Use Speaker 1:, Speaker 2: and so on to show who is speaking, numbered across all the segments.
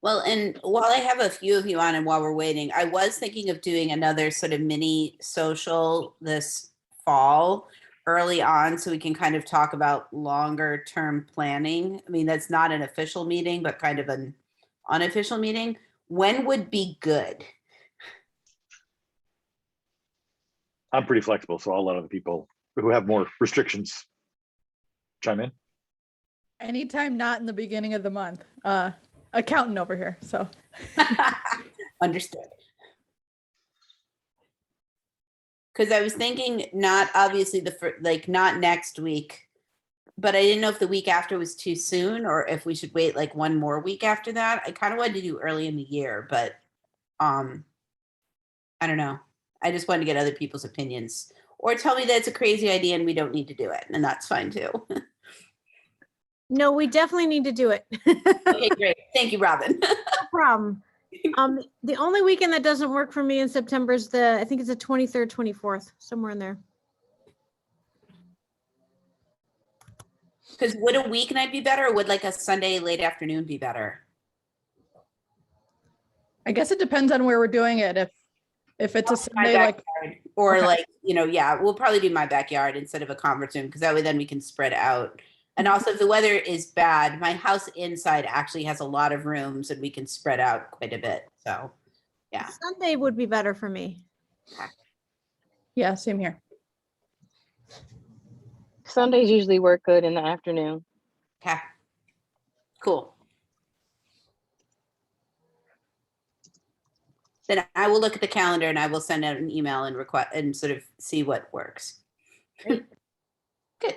Speaker 1: Well, and while I have a few of you on and while we're waiting, I was thinking of doing another sort of mini social this fall early on so we can kind of talk about longer term planning. I mean, that's not an official meeting, but kind of an unofficial meeting. When would be good?
Speaker 2: I'm pretty flexible, so I'll let other people who have more restrictions chime in.
Speaker 3: Anytime not in the beginning of the month. Accountant over here, so.
Speaker 1: Understood. Because I was thinking not obviously like not next week, but I didn't know if the week after was too soon or if we should wait like one more week after that. I kind of wanted to do early in the year, but I don't know. I just wanted to get other people's opinions or tell me that it's a crazy idea and we don't need to do it. And that's fine too.
Speaker 4: No, we definitely need to do it.
Speaker 1: Okay, great. Thank you, Robin.
Speaker 4: No problem. The only weekend that doesn't work for me in September is I think it's the 23rd, 24th, somewhere in there.
Speaker 1: Because would a weeknight be better or would like a Sunday late afternoon be better?
Speaker 3: I guess it depends on where we're doing it. If it's a Sunday, like,
Speaker 1: or
Speaker 3: okay.
Speaker 1: like, yeah, we'll probably do my backyard instead of a conference room because that way then we can spread out. And also if the weather is bad, my house inside actually has a lot of rooms and we can spread out quite a bit. So yeah.
Speaker 4: Sunday would be better for me.
Speaker 3: Yeah, same here.
Speaker 5: Sundays usually work good in the afternoon.
Speaker 1: Okay. Cool. Then I will look at the calendar and I will send out an email and request and sort of see what works.
Speaker 4: Great.
Speaker 1: Good.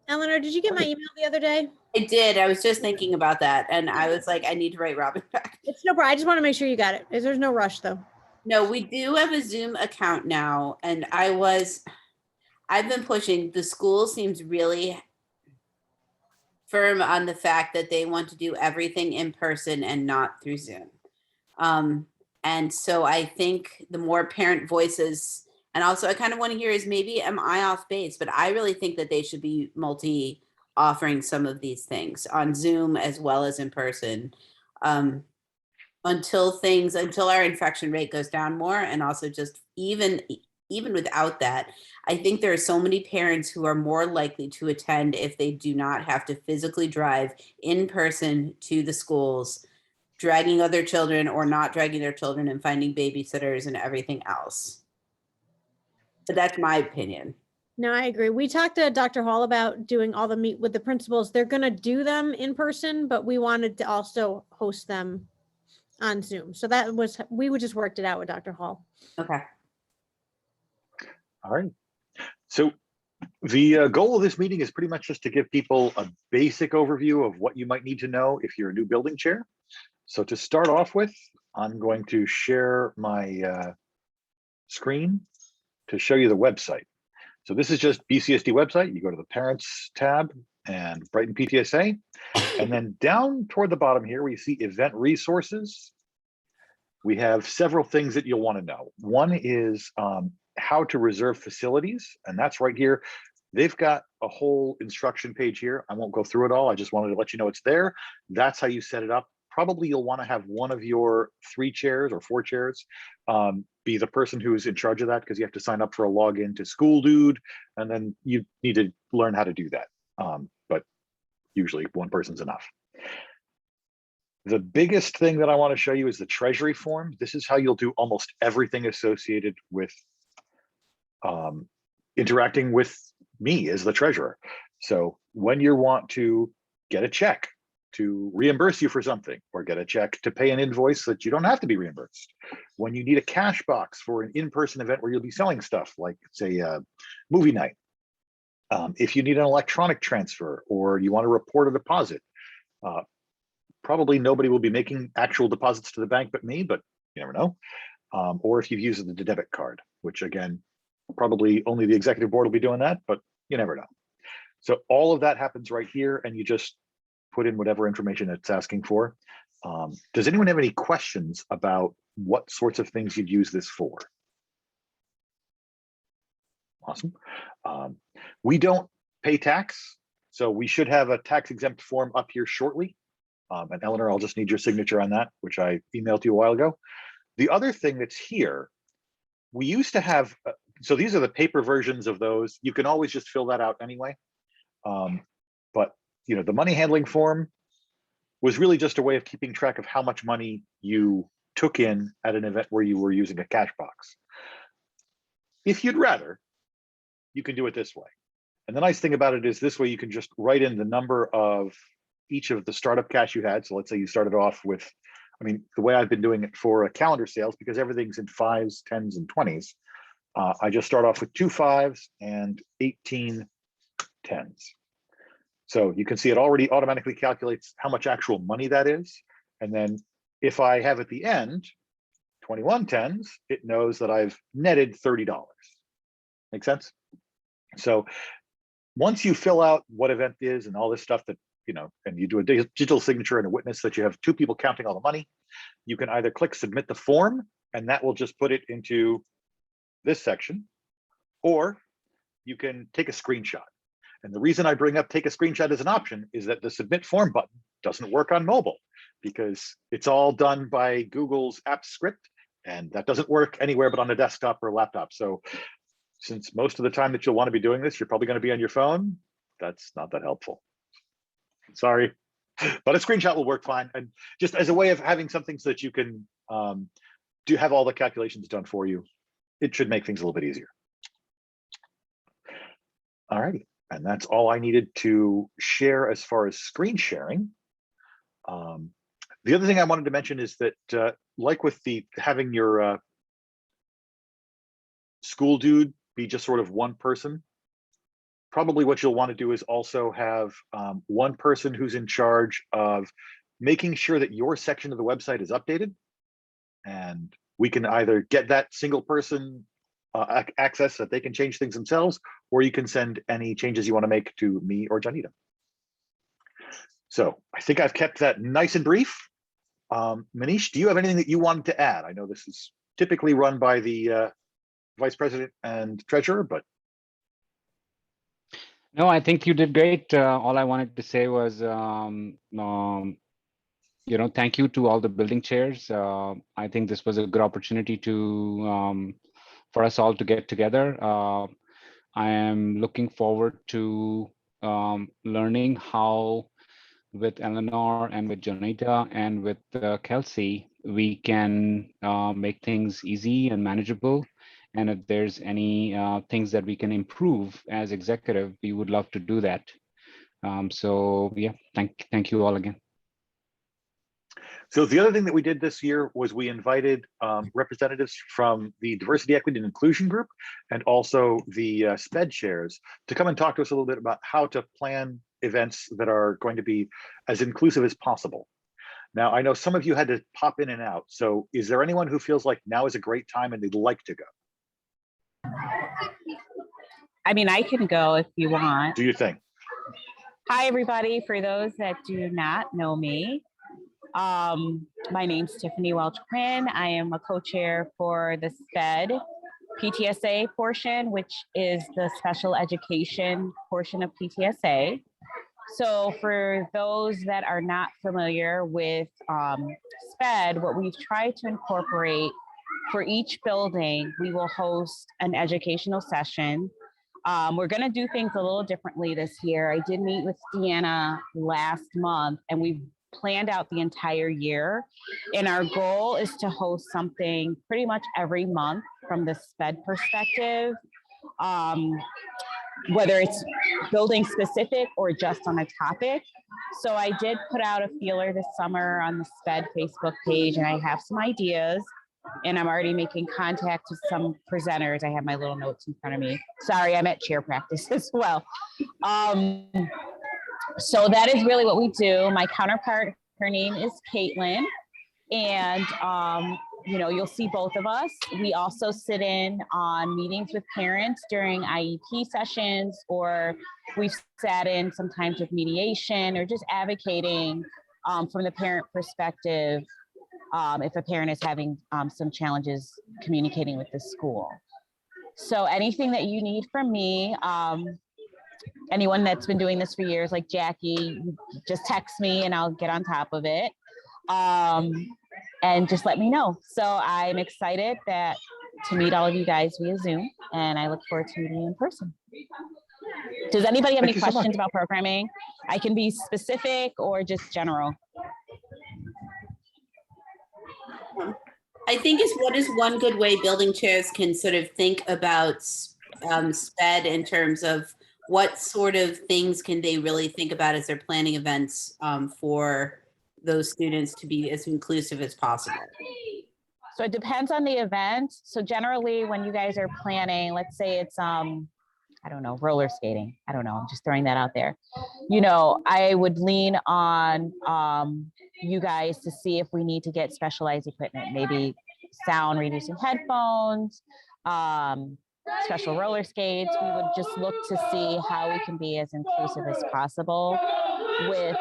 Speaker 4: Eleanor, did you get my email the other day?
Speaker 1: I did. I was just thinking about that. And I was like, I need to write Robin back.
Speaker 4: It's no problem. I just want to make sure you got it. There's no rush though.
Speaker 1: No, we do have a Zoom account now. And I've been pushing. The school seems really firm on the fact that they want to do everything in person and not through Zoom. And so I think the more parent voices, and also I kind of want to hear is maybe am I off base, but I really think that they should be offering some of these things on Zoom as well as in person. Until our infection rate goes down more. And also just even without that, I think there are so many parents who are more likely to attend if they do not have to physically drive in person to the schools, dragging other children or not dragging their children and finding babysitters and everything else. But that's my opinion.
Speaker 4: No, I agree. We talked to Dr. Hall about doing all the meet with the principals. They're going to do them in person, but we wanted to also host them on Zoom. So we would just worked it out with Dr. Hall.
Speaker 1: Okay.
Speaker 2: All right. So the goal of this meeting is pretty much just to give people a basic overview of what you might need to know if you're a new building chair. So to start off with, I'm going to share my screen to show you the website. So this is just BCSD website. You go to the Parents tab and Brighton PTSA. And then down toward the bottom here, we see event resources. We have several things that you'll want to know. One is how to reserve facilities, and that's right here. They've got a whole instruction page here. I won't go through it all. I just wanted to let you know it's there. That's how you set it up. Probably you'll want to have one of your 3 chairs or 4 chairs be the person who's in charge of that, because you have to sign up for a login to School Dude, and then you need to learn how to do that. But usually one person's enough. The biggest thing that I want to show you is the treasury form. This is how you'll do almost everything associated with interacting with me as the treasurer. So when you want to get a check to reimburse you for something, or get a check to pay an invoice that you don't have to be reimbursed, when you need a cash box for an in-person event where you'll be selling stuff like, say, a movie night, if you need an electronic transfer or you want to report a deposit, probably nobody will be making actual deposits to the bank but me, but you never know. Or if you've used the debit card, which again, probably only the executive board will be doing that, but you never know. So all of that happens right here, and you just put in whatever information it's asking for. Does anyone have any questions about what sorts of things you'd use this for? Awesome. We don't pay tax, so we should have a tax exempt form up here shortly. And Eleanor, I'll just need your signature on that, which I emailed you a while ago. The other thing that's here, we used to have, so these are the paper versions of those. You can always just fill that out anyway. But the money handling form was really just a way of keeping track of how much money you took in at an event where you were using a cash box. If you'd rather, you can do it this way. And the nice thing about it is this way you can just write in the number of each of the startup cash you had. So let's say you started off with, the way I've been doing it for calendar sales, because everything's in 5s, 10s, and 20s, I just start off with 2 5s and 18 10s. So you can see it already automatically calculates how much actual money that is. And then if I have at the end 21 10s, it knows that I've netted $30. Make sense? So once you fill out what event is and all this stuff that, and you do a digital signature and a witness that you have 2 people counting all the money, you can either click submit the form, and that will just put it into this section, or you can take a screenshot. And the reason I bring up take a screenshot as an option is that the submit form button doesn't work on mobile because it's all done by Google's app script, and that doesn't work anywhere but on a desktop or a laptop. So since most of the time that you'll want to be doing this, you're probably going to be on your phone, that's not that helpful. Sorry, but a screenshot will work fine. And just as a way of having something so that you can have all the calculations done for you, it should make things a little bit easier. All righty, and that's all I needed to share as far as screen sharing. The other thing I wanted to mention is that like with having your school dude be just sort of one person, probably what you'll want to do is also have one person who's in charge of making sure that your section of the website is updated. And we can either get that single person access so that they can change things themselves, or you can send any changes you want to make to me or Janita. So I think I've kept that nice and brief. Manish, do you have anything that you wanted to add? I know this is typically run by the vice president and treasurer, but.
Speaker 6: No, I think you did great. All I wanted to say was, thank you to all the building chairs. I think this was a good opportunity for us all to get together. I am looking forward to learning how, with Eleanor and with Janita and with Kelsey, we can make things easy and manageable. And if there's any things that we can improve as executive, we would love to do that. So yeah, thank you all again.
Speaker 2: So the other thing that we did this year was we invited representatives from the Diversity, Equity, and Inclusion group and also the SPED chairs to come and talk to us a little bit about how to plan events that are going to be as inclusive as possible. Now, I know some of you had to pop in and out. So is there anyone who feels like now is a great time and they'd like to go?
Speaker 7: I can go if you want.
Speaker 2: Do you think?
Speaker 7: Hi, everybody. For those that do not know me, my name's Tiffany Welch-Quinn. I am a co-chair for the SPED PTSA portion, which is the special education portion of PTSA. So for those that are not familiar with SPED, what we've tried to incorporate for each building, we will host an educational session. We're going to do things a little differently this year. I did meet with Deanna last month, and we've planned out the entire year. And our goal is to host something pretty much every month from the SPED perspective, whether it's building specific or just on a topic. So I did put out a feeler this summer on the SPED Facebook page, and I have some ideas. And I'm already making contact with some presenters. I have my little notes in front of me. Sorry, I'm at chair practice as well. So that is really what we do. My counterpart, her name is Caitlin. And, you'll see both of us. We also sit in on meetings with parents during IEP sessions, or we've sat in sometimes with mediation or just advocating from the parent perspective if a parent is having some challenges communicating with the school. So anything that you need from me, anyone that's been doing this for years, like Jackie, just text me and I'll get on top of it. And just let me know. So I'm excited to meet all of you guys via Zoom, and I look forward to meeting you in person. Does anybody have any
Speaker 2: Thank you so
Speaker 7: questions
Speaker 2: much.
Speaker 7: about programming? I can be specific or just general.
Speaker 1: I think what is one good way building chairs can sort of think about SPED in terms of what sort of things can they really think about as they're planning events for those students to be as inclusive as possible?
Speaker 7: So it depends on the event. So generally when you guys are planning, let's say it's, I don't know, roller skating. I don't know, I'm just throwing that out there. You know, I would lean on you guys to see if we need to get specialized equipment, maybe sound reducing headphones, special roller skates. We would just look to see how we can be as inclusive as possible with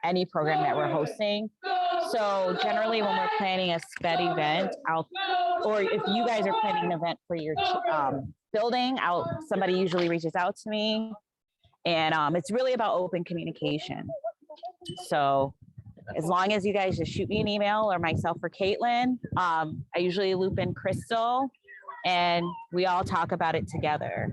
Speaker 7: any program that we're hosting. So generally when we're planning a SPED event, or if you guys are planning an event for your building, somebody usually reaches out to me, and it's really about open communication. So as long as you guys just shoot me an email, or myself or Caitlin, I usually loop in Crystal, and we all talk about it together.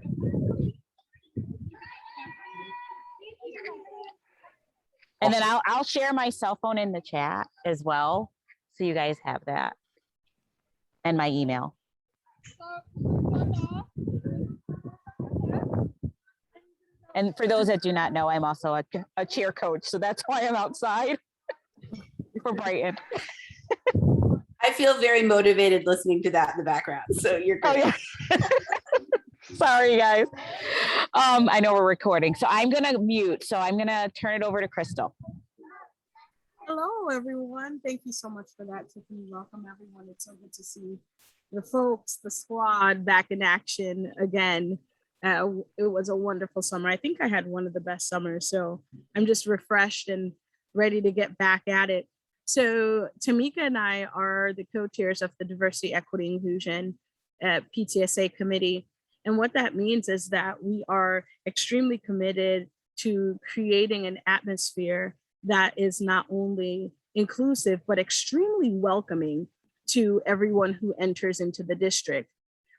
Speaker 7: And then I'll share my cell phone in the chat as well, so you guys have that, and my email. And for those that do not know, I'm also a cheer coach, so that's why I'm outside for Brighton.
Speaker 1: I feel very motivated listening to that in the background, so you're good.
Speaker 7: Oh, yeah. Sorry, guys. I know we're recording, so I'm gonna mute. So I'm gonna turn it over to Crystal.
Speaker 8: Hello, everyone. Thank you so much for that, Tiffany. Welcome, everyone. It's so good to see the folks, the squad back in action again. It was a wonderful summer. I think I had one of the best summers, so I'm just refreshed and ready to get back at it. So Tamika and I are the co-chairs of the Diversity, Equity, Inclusion PTSA committee. And what that means is that we are extremely committed to creating an atmosphere that is not only inclusive, but extremely welcoming to everyone who enters into the district.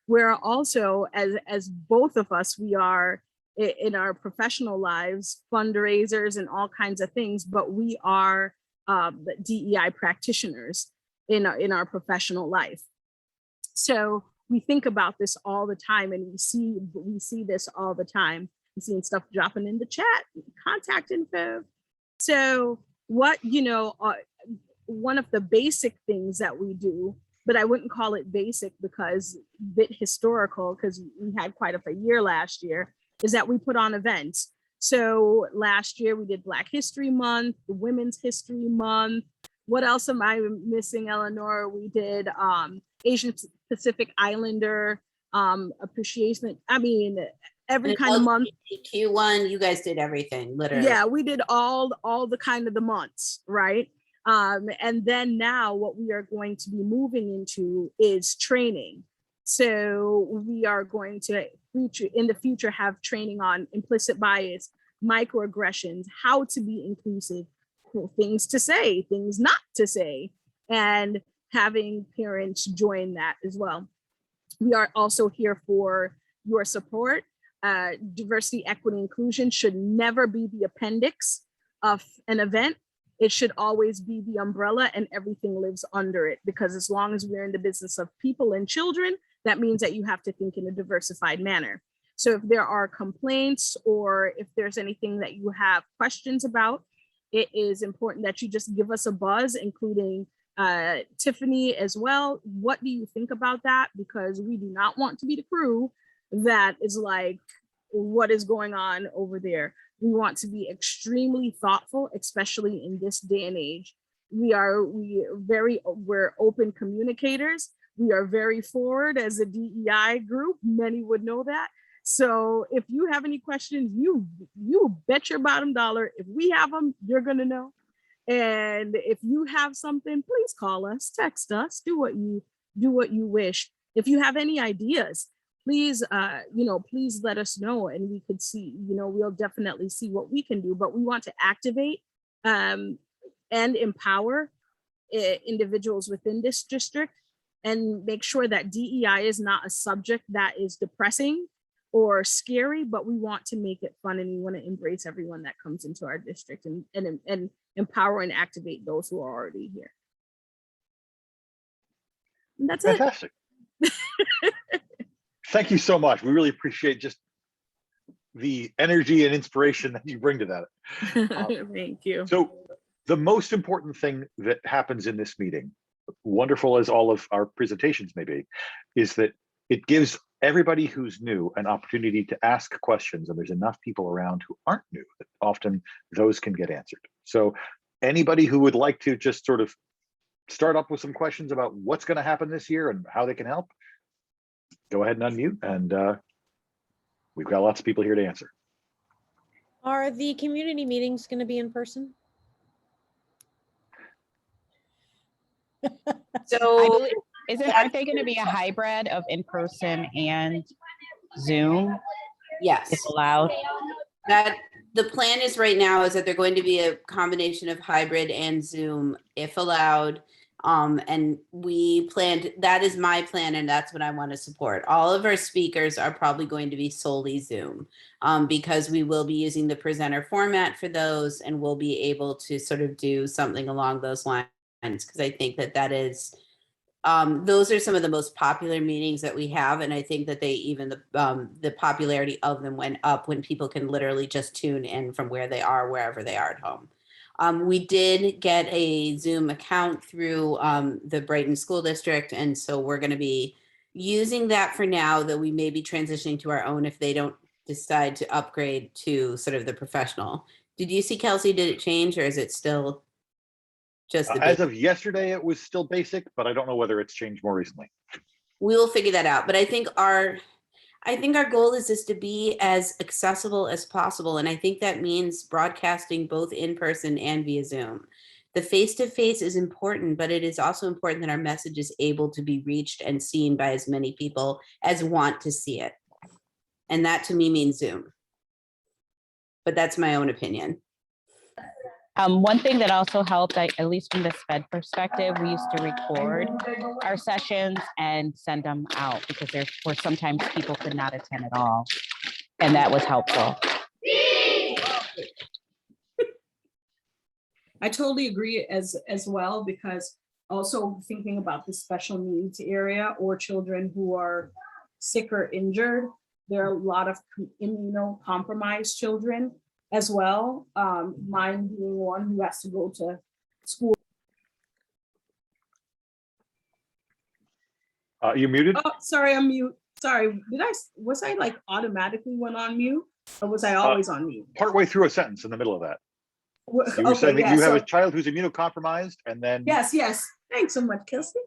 Speaker 8: We're also, as both of us, we are in our professional lives, fundraisers and all kinds of things, but we are DEI practitioners in our professional life. So we think about this all the time, and we see this all the time. We're seeing stuff dropping in the chat, contact info. So what, one of the basic things that we do, but I wouldn't call it basic because a bit historical, because we had quite a year last year, is that we put on events. So last year we did Black History Month, Women's History Month. What else am I missing, Eleanor? We did Asian Pacific Islander appreciation. I mean, every kind of month.
Speaker 1: Q1, you guys did everything, literally.
Speaker 8: Yeah, we did all the kind of the months, right? And then now what we are going to be moving into is training. So we are going to in the future have training on implicit bias, microaggressions, how to be inclusive, things to say, things not to say, and having parents join that as well. We are also here for your support. Diversity, equity, inclusion should never be the appendix of an event. It should always be the umbrella, and everything lives under it, because as long as we're in the business of people and children, that means that you have to think in a diversified manner. So if there are complaints, or if there's anything that you have questions about, it is important that you just give us a buzz, including Tiffany as well. What do you think about that? Because we do not want to be the crew that is like, what is going on over there? We want to be extremely thoughtful, especially in this day and age. We're open communicators. We are very forward as a DEI group. Many would know that. So if you have any questions, you bet your bottom dollar, if we have them, you're gonna know. And if you have something, please call us, text us, do what you wish. If you have any ideas, please, please let us know, and we could see, we'll definitely see what we can do, but we want to activate and empower individuals within this district and make sure that DEI is not a subject that is depressing or scary, but we want to make it fun, and we want to embrace everyone that comes into our district and empower and activate those who are already here. And that's it.
Speaker 2: Fantastic. Thank you so much. We really appreciate just the energy and inspiration that you bring to that.
Speaker 8: Thank you.
Speaker 2: So the most important thing that happens in this meeting, wonderful as all of our presentations may be, is that it gives everybody who's new an opportunity to ask questions, and there's enough people around who aren't new that often those can get answered. So anybody who would like to just sort of start up with some questions about what's going to happen this year and how they can help, go ahead and unmute, and we've got lots of people here to answer.
Speaker 4: Are the community meetings going to be in person?
Speaker 7: I
Speaker 1: So
Speaker 7: believe, aren't they going to be a hybrid of in-person and Zoom
Speaker 1: yes,
Speaker 7: if allowed?
Speaker 1: that the plan is right now is that they're going to be a combination of hybrid and Zoom if allowed. And we planned, that is my plan, and that's what I want to support. All of our speakers are probably going to be solely Zoom because we will be using the presenter format for those, and we'll be able to sort of do something along those lines, because I think that that is, those are some of the most popular meetings that we have. And I think that they even, the popularity of them went up when people can literally just tune in from where they are, wherever they are at home. We did get a Zoom account through the Brighton School District, and so we're going to be using that for now, though we may be transitioning to our own if they don't decide to upgrade to sort of the professional. Did you see, Kelsey, did it change, or is it still just the
Speaker 2: As of yesterday, it was still basic, but I don't know whether it's changed more recently.
Speaker 1: We will figure that out. But I think our goal is just to be as accessible as possible. And I think that means broadcasting both in person and via Zoom. The face-to-face is important, but it is also important that our message is able to be reached and seen by as many people as want to see it. And that to me means Zoom. But that's my own opinion.
Speaker 7: One thing that also helped, at least from the SPED perspective, we used to record our sessions and send them out because there were sometimes people could not attend at all. And that was helpful.
Speaker 8: I totally agree as well, because also thinking about the special needs area or children who are sick or injured, there are a lot of immunocompromised children as well. Mine being one who has to go to school.
Speaker 2: You're muted.
Speaker 8: Oh, sorry, I'm mute. Sorry, was I like automatically went on mute, or was I always on mute?
Speaker 2: Partway through a sentence in the middle of that. You were
Speaker 8: Okay,
Speaker 2: saying that
Speaker 8: yeah,
Speaker 2: you have
Speaker 8: so-
Speaker 2: a child who's immunocompromised, and then
Speaker 8: Yes. Thanks so much, Kelsey.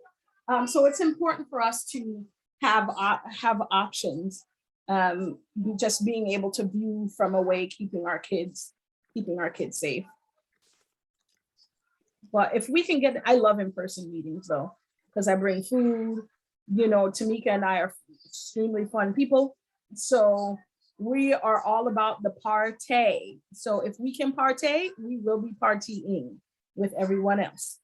Speaker 8: So it's important for us to have options. Just being able to view from away, keeping our kids safe. But if we can get, I love in-person meetings though, because I bring food. Tamika and I are extremely fun people. So we are all about the partay. So if we can partay, we will be partying with everyone else.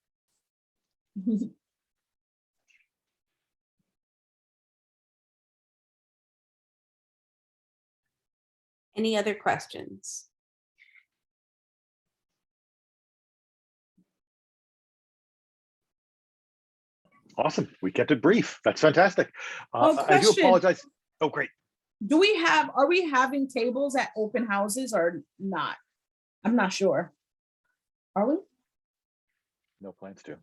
Speaker 1: Any other questions?
Speaker 2: awesome. We kept it brief. That's fantastic. I do
Speaker 8: Question.
Speaker 2: apologize. Oh, great.
Speaker 8: Are we having tables at open houses or not? I'm not sure. Are we?
Speaker 2: No plans to.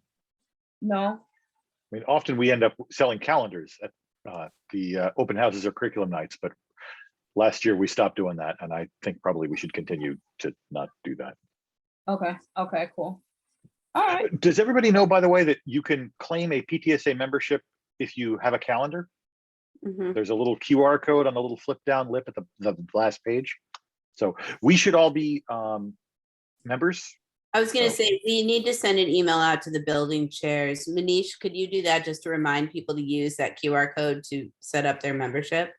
Speaker 8: No.
Speaker 2: I mean, often we end up selling calendars at the open houses or curriculum nights, but last year we stopped doing that, and I think probably we should continue to not do that.
Speaker 8: Okay, cool. All right.
Speaker 2: Does everybody know, by the way, that you can claim a PTSA membership if you have a calendar?
Speaker 1: Mhm.
Speaker 2: There's a little QR code on the little flip down lip at the last page. So we should all be members.
Speaker 1: I was going to
Speaker 2: So-
Speaker 1: say, we need to send an email out to the building chairs. Manish, could you do that just to remind people to use that QR code to set up their membership?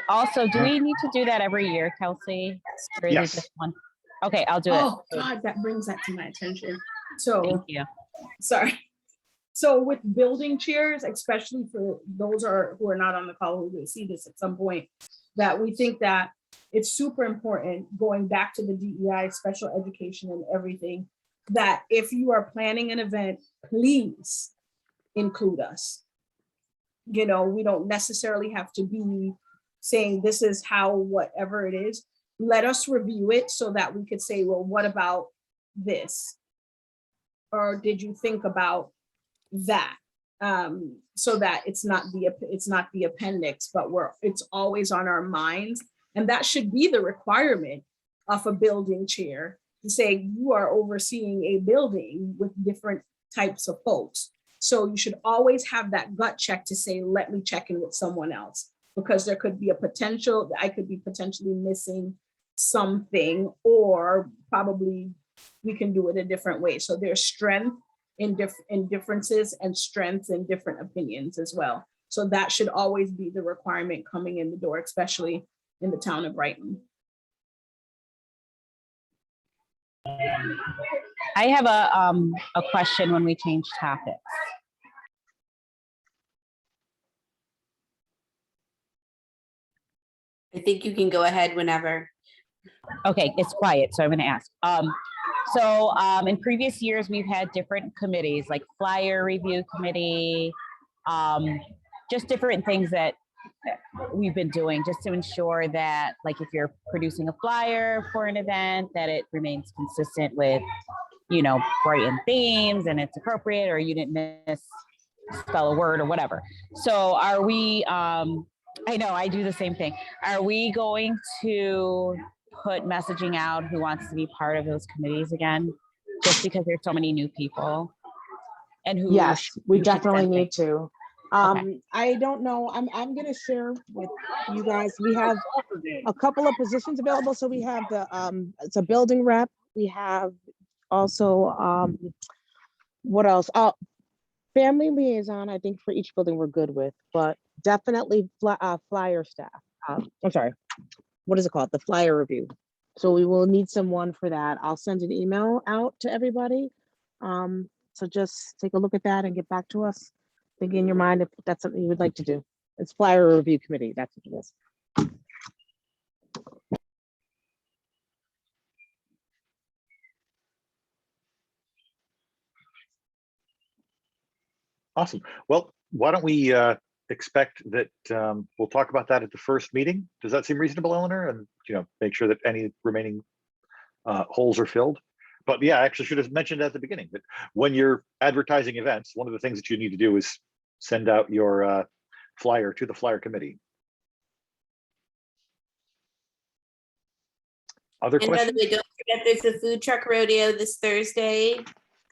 Speaker 7: Also, do we need to do that every year, Kelsey? Or is
Speaker 2: Yes.
Speaker 7: it just one? Okay, I'll do it.
Speaker 8: Oh, God, that brings that to my attention. So,
Speaker 7: Thank you.
Speaker 8: sorry. So with building chairs, especially for those who are not on the call, who will see this at some point, that we think that it's super important, going back to the DEI, special education and everything, that if you are planning an event, please include us. You know, we don't necessarily have to be saying this is how, whatever it is. Let us review it so that we could say, well, what about this? Or did you think about that? So that it's not the appendix, but it's always on our minds. And that should be the requirement of a building chair, to say you are overseeing a building with different types of folks. So you should always have that gut check to say, let me check in with someone else, because there could be a potential, I could be potentially missing something, or probably we can do it a different way. So there's strength in differences and strengths in different opinions as well. So that should always be the requirement coming in the door, especially in the town of Brighton.
Speaker 7: I have a question when we change topics.
Speaker 1: I think you can go ahead whenever.
Speaker 7: Okay, it's quiet, so I'm going to ask. So in previous years, we've had different committees, like flyer review committee, just different things that we've been doing just to ensure that, like, if you're producing a flyer for an event, that it remains consistent with, you know, Brighton themes and it's appropriate, or you didn't misspell a word or whatever. So are we, I know I do the same thing. Are we going to put messaging out who wants to be part of those committees again, just because there's so many new people? And who?
Speaker 9: Yes, we
Speaker 7: who should
Speaker 9: definitely
Speaker 7: send
Speaker 9: need
Speaker 7: things?
Speaker 9: to.
Speaker 7: Okay.
Speaker 9: I don't know. I'm gonna share with you guys. We have a couple of positions available. So we have the it's a building rep. We have also what else? Family liaison. I think for each building we're good with, but definitely flyer staff. I'm sorry. What is it called? The flyer review. So we will need someone for that. I'll send an email out to everybody. So just take a look at that and get back to us. Think in your mind if that's something you would like to do. It's flyer review committee. That's what it is.
Speaker 2: Awesome. Well, why don't we expect that we'll talk about that at the first meeting? Does that seem reasonable, Eleanor? And, you know, make sure that any remaining holes are filled. But yeah, I actually should have mentioned at the beginning that when you're advertising events, one of the things that you need to do is send out your flyer to the flyer committee. Other
Speaker 1: And by the
Speaker 2: questions?
Speaker 1: way, don't forget there's a food truck rodeo this Thursday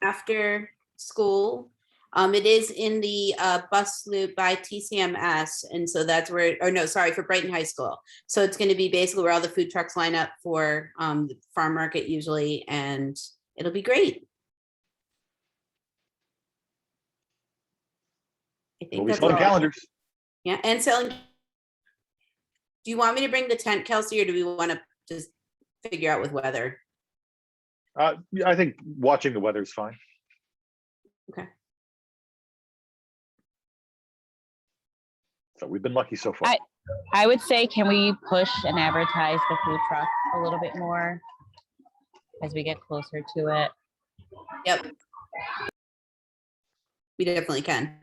Speaker 1: after school. It is in the bus loop by TCMS. And so that's where, or no, sorry, for Brighton High School. So it's going to be basically where all the food trucks line up for the farm market usually, and it'll be great. I think
Speaker 2: We'll be
Speaker 1: that's
Speaker 2: selling
Speaker 1: all.
Speaker 2: calendars.
Speaker 1: Yeah, and selling. Do you want me to bring the tent, Kelsey, or do we want to just figure out with weather?
Speaker 2: I think watching the weather is fine.
Speaker 1: Okay.
Speaker 2: So we've been lucky so far.
Speaker 7: I would say, can we push and advertise the food truck a little bit more as we get closer to it?
Speaker 1: Yep. We definitely can.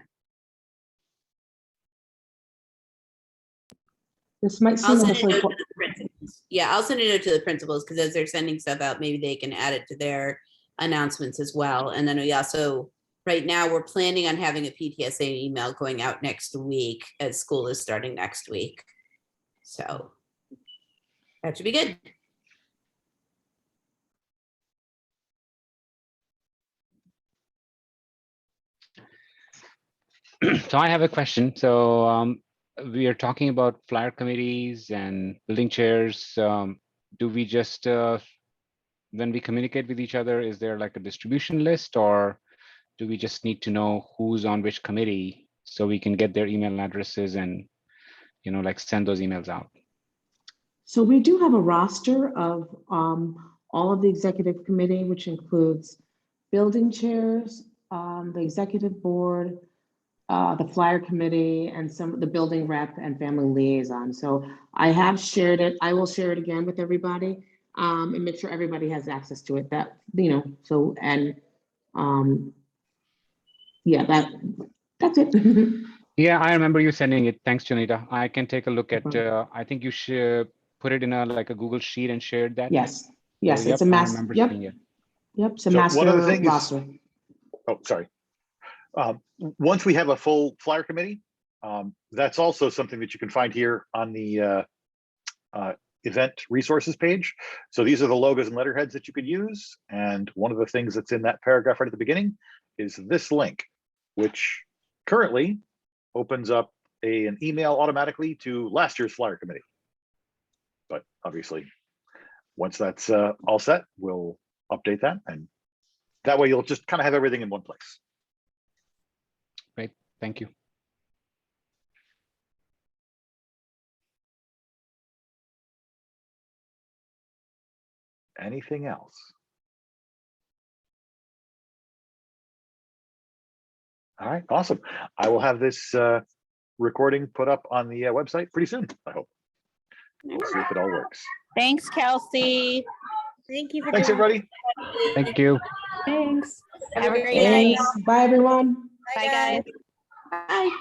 Speaker 9: This might
Speaker 1: I'll
Speaker 9: seem
Speaker 1: send a
Speaker 9: like
Speaker 1: note to the principals. Yeah, I'll send a note to the principals because as they're sending stuff out, maybe they can add it to their announcements as well. And then we also, right now, we're planning on having a PTSA email going out next week as school is starting next week. So that should be good.
Speaker 6: So I have a question. So we are talking about flyer committees and building chairs. Do we just, when we communicate with each other, is there like a distribution list, or do we just need to know who's on which committee so we can get their email addresses and like send those emails out.
Speaker 9: So we do have a roster of all of the executive committee, which includes building chairs, the executive board, the flyer committee, and some of the building rep and family liaison. So I have shared it. I will share it again with everybody and make sure everybody has access to it. That, so, and yeah, that's it.
Speaker 6: Yeah, I remember you sending it. Thanks, Janita. I can take a look at, I think you should put it in like a Google sheet and shared that.
Speaker 9: Yes,
Speaker 6: So,
Speaker 9: yes, it's
Speaker 6: yep,
Speaker 9: a
Speaker 6: I
Speaker 9: master.
Speaker 6: remember
Speaker 9: Yep,
Speaker 6: seeing it.
Speaker 9: yep, it's a
Speaker 2: So one other
Speaker 9: master
Speaker 2: thing is-
Speaker 9: roster.
Speaker 2: Oh, sorry. Once we have a full flyer committee, that's also something that you can find here on the event resources page. So these are the logos and letterheads that you could use. And one of the things that's in that paragraph right at the beginning is this link, which currently opens up an email automatically to last year's flyer committee. But obviously, once that's all set, we'll update that. And that way you'll just kind of have everything in one place.
Speaker 6: Great, thank you.
Speaker 2: Anything else? All right, awesome. I will have this recording put up on the website pretty soon, I hope. We'll see if it all works.
Speaker 7: Thanks, Kelsey.
Speaker 4: Thank you for
Speaker 2: Thanks,
Speaker 4: doing
Speaker 2: everybody.
Speaker 6: Thank you.
Speaker 7: Thanks. Have a great night.
Speaker 9: Thanks. Bye, everyone.
Speaker 7: Bye, guys.
Speaker 1: Bye.